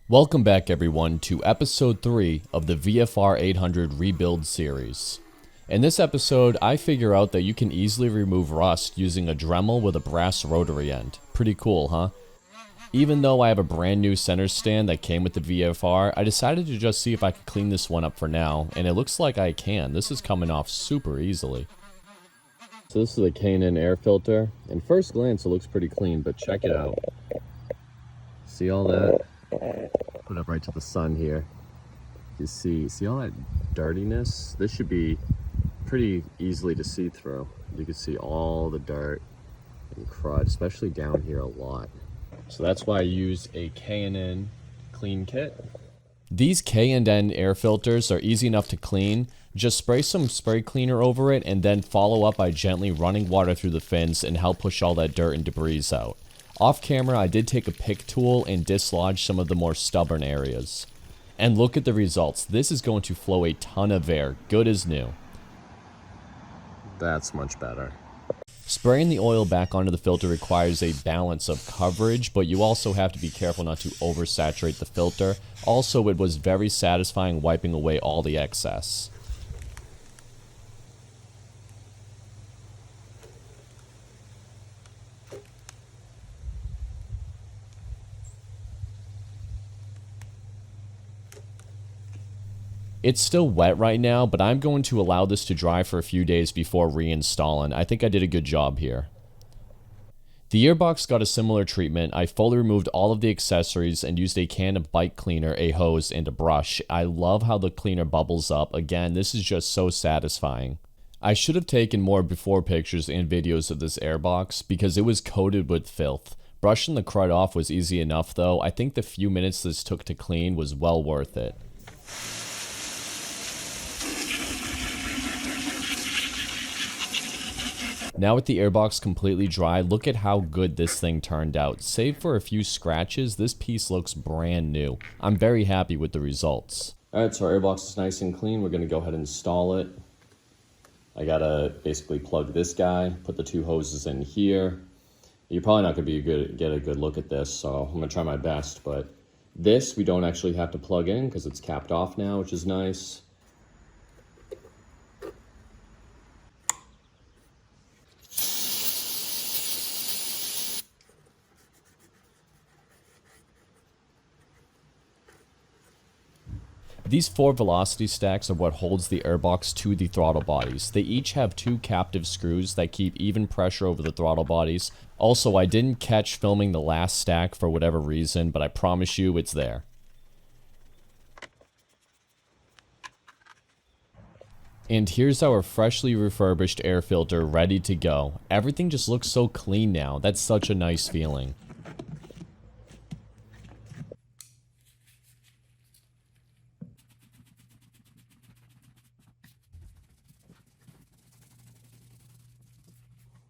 Welcome back everyone to episode 3 of the VFR800 rebuild series. In this episode, I figure out that you can easily remove rust using a Dremel with a brass rotary end. Pretty cool, huh? Even though I have a brand new center stand that came with the VFR, I decided to just see if I could clean this one up for now, and it looks like I can. This is coming off super easily. So this is the K&N air filter, and first glance it looks pretty clean, but check it out. See all that? Put it up right to the sun here. You see all that dirtiness? This should be pretty easily to see through. You can see all the dirt and crud, especially down here a lot. So that's why I use a K&N clean kit. These K&N air filters are easy enough to clean. Just spray some spray cleaner over it and then follow up by gently running water through the fins and help push all that dirt and debris out. Off camera, I did take a pick tool and dislodge some of the more stubborn areas. And look at the results. This is going to flow a ton of air, good as new. That's much better. Spraying the oil back onto the filter requires a balance of coverage, but you also have to be careful not to oversaturate the filter. Also, it was very satisfying wiping away all the excess. It's still wet right now, but I'm going to allow this to dry for a few days before reinstalling. I think I did a good job here. The earbox got a similar treatment. I fully removed all of the accessories and used a can of bike cleaner, a hose, and a brush. I love how the cleaner bubbles up. Again, this is just so satisfying. I should have taken more before pictures and videos of this airbox because it was coated with filth. Brushing the crud off was easy enough though. I think the few minutes this took to clean was well worth it. Now with the airbox completely dry, look at how good this thing turned out. Save for a few scratches, this piece looks brand new. I'm very happy with the results. Alright, so our airbox is nice and clean. We're going to go ahead and install it. I gotta basically plug this guy, put the two hoses in here. You're probably not going to get a good look at this, so I'm going to try my best. But this we don't actually have to plug in because it's capped off now, which is nice. These 4 velocity stacks are what holds the airbox to the throttle bodies. They each have 2 captive screws that keep even pressure over the throttle bodies. Also, I didn't catch filming the last stack for whatever reason, but I promise you it's there. And here's our freshly refurbished air filter ready to go. Everything just looks so clean now. That's such a nice feeling.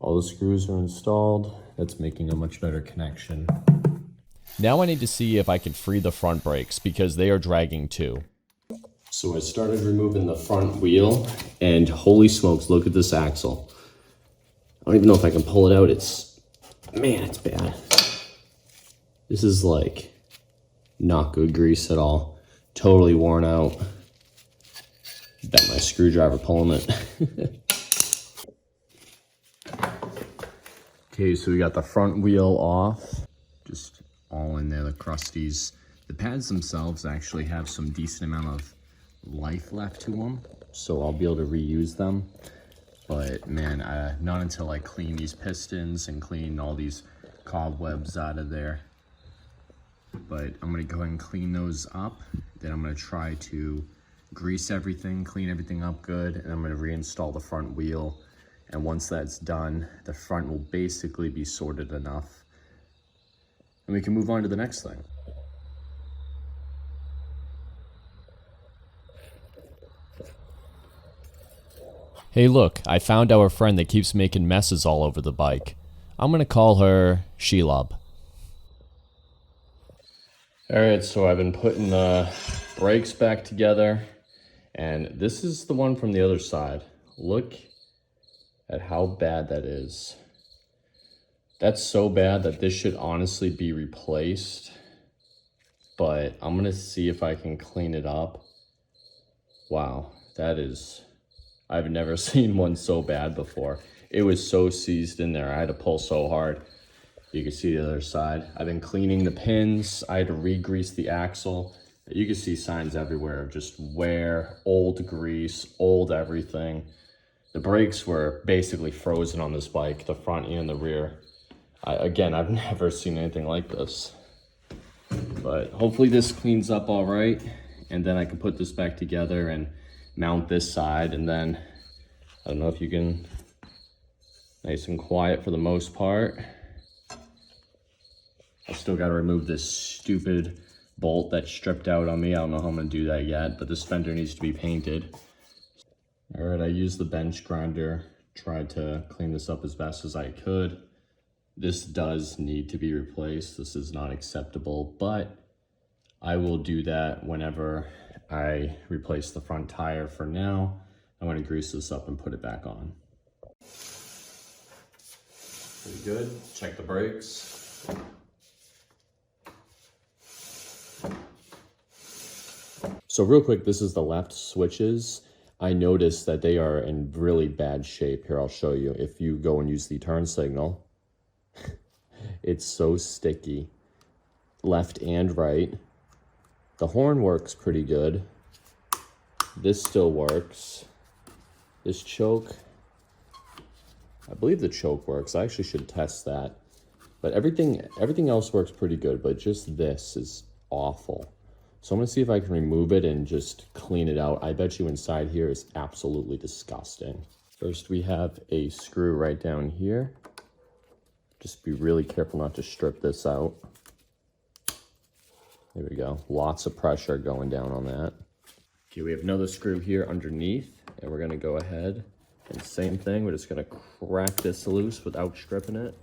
All the screws are installed. That's making a much better connection. Now I need to see if I can free the front brakes because they are dragging too. So I started removing the front wheel and holy smokes, look at this axle. I don't even know if I can pull it out. Man, it's bad. This is like not good grease at all. Totally worn out. Bet my screwdriver pulling it. Okay, so we got the front wheel off, just all in there, the crusties. The pads themselves actually have some decent amount of life left to them, so I'll be able to reuse them. But man, not until I clean these pistons and clean all these cobwebs out of there. But I'm gonna go ahead and clean those up. Then I'm gonna try to grease everything, clean everything up good, and I'm gonna reinstall the front wheel. And once that's done, the front will basically be sorted enough. And we can move on to the next thing. Hey look, I found our friend that keeps making messes all over the bike. I'm gonna call her Shelob. Alright, so I've been putting the brakes back together. And this is the one from the other side. Look at how bad that is. That's so bad that this should honestly be replaced. but I'm gonna see if I can clean it up. Wow, I've never seen one so bad before. It was so seized in there. I had to pull so hard. You can see the other side. I've been cleaning the pins. I had to re-grease the axle. You can see signs everywhere of just wear, old grease, old everything. The brakes were basically frozen on this bike, the front and the rear. Again, I've never seen anything like this. But hopefully this cleans up all right, and then I can put this back together and mount this side, and then I don't know if you can, nice and quiet for the most part. I still got to remove this stupid bolt that stripped out on me. I don't know how I'm going to do that yet, but this fender needs to be painted. All right, I used the bench grinder, tried to clean this up as best as I could. This does need to be replaced. This is not acceptable, but I will do that whenever I replace the front tire. For now, I'm going to grease this up and put it back on. Pretty good. Check the brakes. So real quick, this is the left switches. I noticed that they are in really bad shape. Here, I'll show you. If you go and use the turn signal, it's so sticky, left and right. The horn works pretty good. This still works. This choke, I believe the choke works. I actually should test that. But everything else works pretty good, but just this is awful. So I'm gonna see if I can remove it and just clean it out. I bet you inside here is absolutely disgusting. First, we have a screw right down here. Just be really careful not to strip this out. There we go. Lots of pressure going down on that. Okay, we have another screw here underneath, and we're gonna go ahead and same thing. We're just gonna crack this loose without stripping it.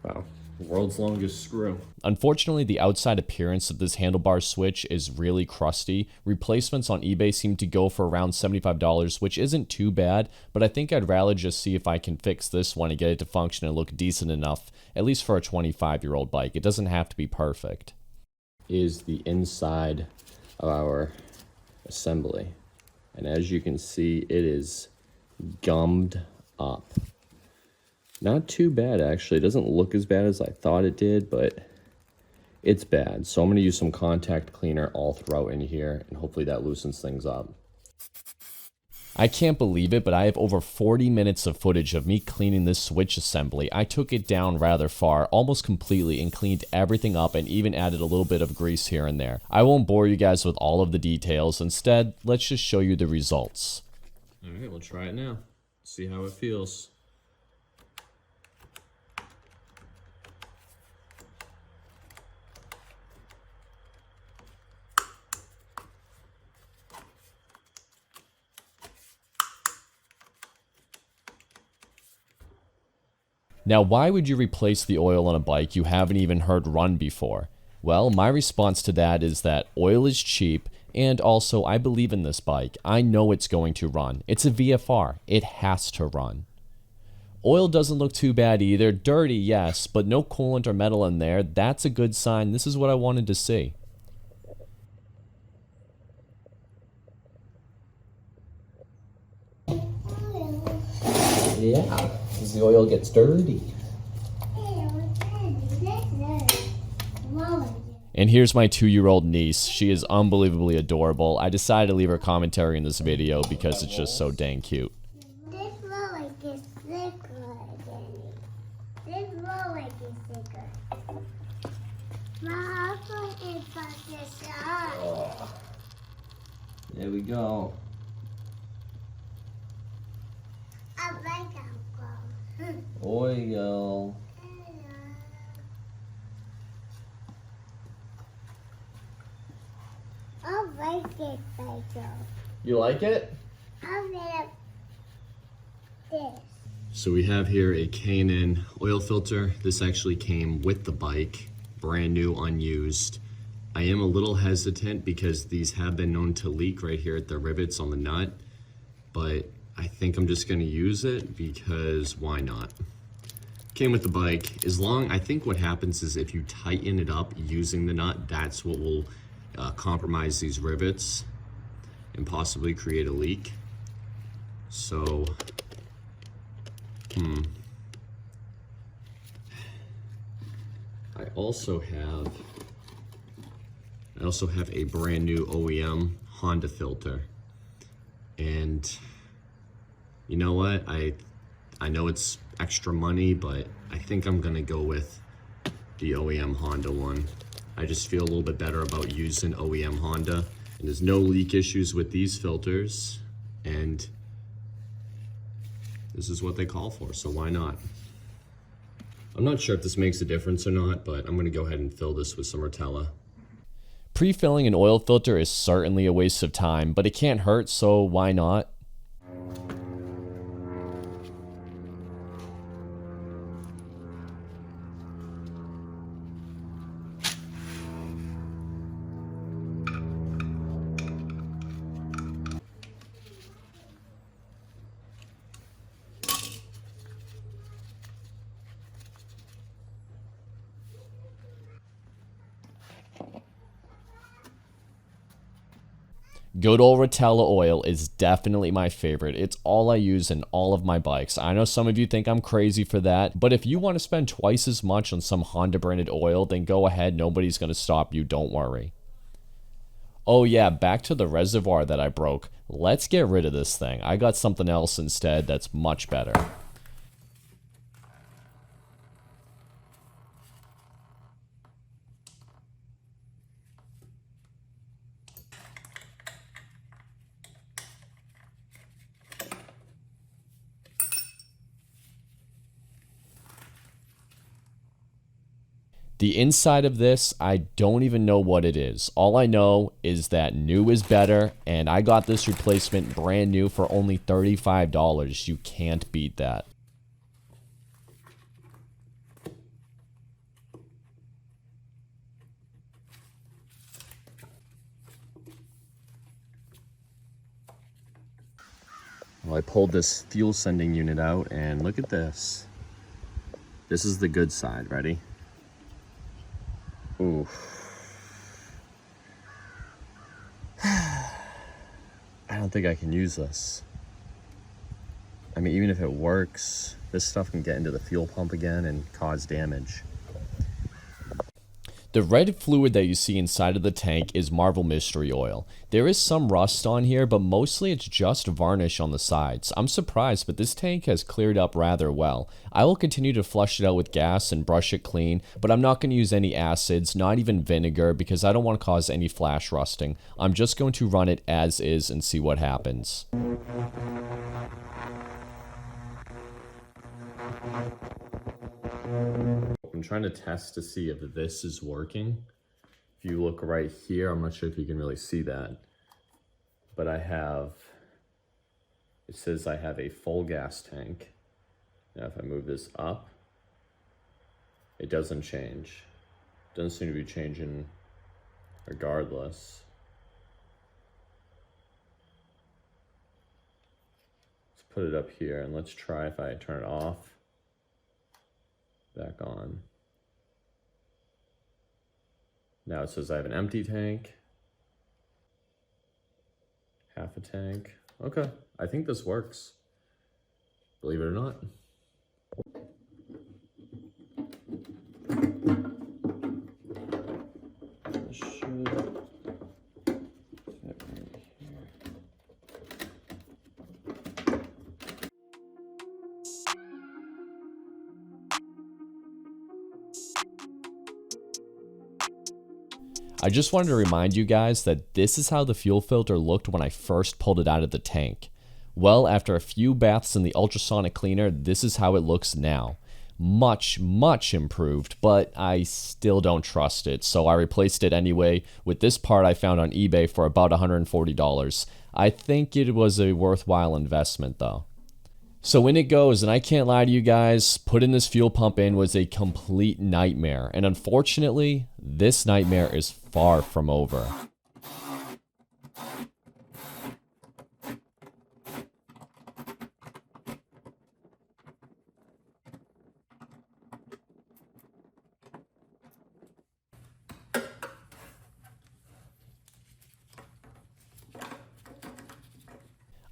Wow. World's longest screw. Unfortunately, the outside appearance of this handlebar switch is really crusty. Replacements on eBay seem to go for around $75, which isn't too bad, but I think I'd rather just see if I can fix this one and get it to function and look decent enough, at least for a 25-year-old bike. It doesn't have to be perfect. Is the inside of our assembly. And as you can see, it is gummed up. Not too bad, actually. It doesn't look as bad as I thought it did, but it's bad. So I'm going to use some contact cleaner all throughout in here, and hopefully that loosens things up. I can't believe it, but I have over 40 minutes of footage of me cleaning this switch assembly. I took it down rather far, almost completely, and cleaned everything up and even added a little bit of grease here and there. I won't bore you guys with all of the details. Instead, let's just show you the results. All right, we'll try it now. See how it feels. Now, why would you replace the oil on a bike you haven't even heard run before? Well, my response to that is that oil is cheap, and also I believe in this bike. I know it's going to run. It's a VFR. It has to run. Oil doesn't look too bad either. Dirty, yes, but no coolant or metal in there. That's a good sign. This is what I wanted to see. Yeah, because the oil gets dirty. And here's my 2-year-old niece. She is unbelievably adorable. I decided to leave her commentary in this video because it's just so dang cute. This roller gets thicker again. This roller gets thicker. My husband is this on. Oh. There we go. I like alcohol. Oil. I like it, Michael. You like it? I like this. So we have here a K&N oil filter. This actually came with the bike, brand new, unused. I am a little hesitant because these have been known to leak right here at the rivets on the nut, but I think I'm just going to use it because why not? came with the bike. I think what happens is if you tighten it up using the nut, that's what will compromise these rivets and possibly create a leak. So, I also have a brand new OEM Honda filter. And you know what? I know it's extra money, but I think I'm gonna go with the OEM Honda one. I just feel a little bit better about using OEM Honda. And there's no leak issues with these filters. And this is what they call for, so why not? I'm not sure if this makes a difference or not, but I'm gonna go ahead and fill this with some Rotella. Pre-filling an oil filter is certainly a waste of time, but it can't hurt, so why not? Good old Rotella oil is definitely my favorite. It's all I use in all of my bikes. I know some of you think I'm crazy for that, but if you want to spend twice as much on some Honda branded oil, then go ahead. Nobody's going to stop you. Don't worry. Oh yeah, back to the reservoir that I broke. Let's get rid of this thing. I got something else instead that's much better. The inside of this, I don't even know what it is. All I know is that new is better, and I got this replacement brand new for only $35. You can't beat that. Well, I pulled this fuel sending unit out, and look at this. This is the good side. Ready? Ooh. I don't think I can use this. I mean, even if it works, this stuff can get into the fuel pump again and cause damage. The red fluid that you see inside of the tank is Marvel Mystery Oil. There is some rust on here, but mostly it's just varnish on the sides. I'm surprised, but this tank has cleared up rather well. I will continue to flush it out with gas and brush it clean, but I'm not going to use any acids, not even vinegar, because I don't want to cause any flash rusting. I'm just going to run it as is and see what happens. I'm trying to test to see if this is working. If you look right here, I'm not sure if you can really see that, but it says I have a full gas tank. Now if I move this up, it doesn't change. It doesn't seem to be changing regardless. Let's put it up here and let's try if I turn it off. Back on. Now it says I have an empty tank. Half a tank. Okay, I think this works. Believe it or not. This should fit right here. I just wanted to remind you guys that this is how the fuel filter looked when I first pulled it out of the tank. Well, after a few baths in the ultrasonic cleaner, this is how it looks now. Much, much improved, but I still don't trust it, so I replaced it anyway with this part I found on eBay for about $140. I think it was a worthwhile investment though. So in it goes, and I can't lie to you guys, putting this fuel pump in was a complete nightmare, and unfortunately, this nightmare is far from over.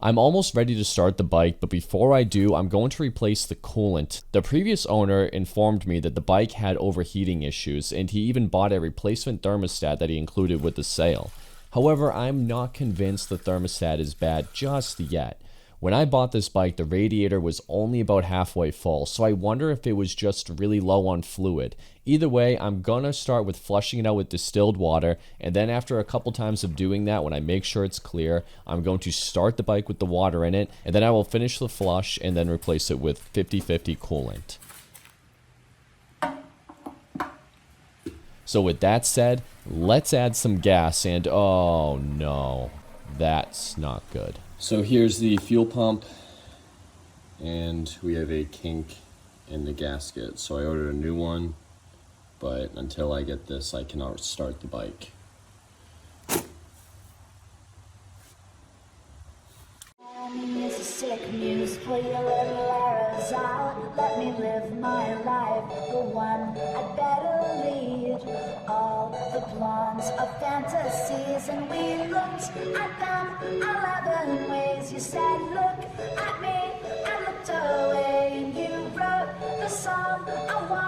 I'm almost ready to start the bike, but before I do, I'm going to replace the coolant. The previous owner informed me that the bike had overheating issues, and he even bought a replacement thermostat that he included with the sale. However, I'm not convinced the thermostat is bad just yet. When I bought this bike, the radiator was only about halfway full, so I wonder if it was just really low on fluid. Either way, I'm gonna start with flushing it out with distilled water, and then after a couple times of doing that, when I make sure it's clear, I'm going to start the bike with the water in it, and then I will finish the flush and then replace it with 50/50 coolant. So with that said, let's add some gas, and oh no, that's not good. So here's the fuel pump, and we have a kink in the gasket. So I ordered a new one, but until I get this, I cannot start the bike. It's a sick news, pull your little arrows out. Let me live my life, the one I'd better lead. All the plans of fantasies, and we looked at them 11 ways. You said, look at me, I looked away, and you wrote the song I want.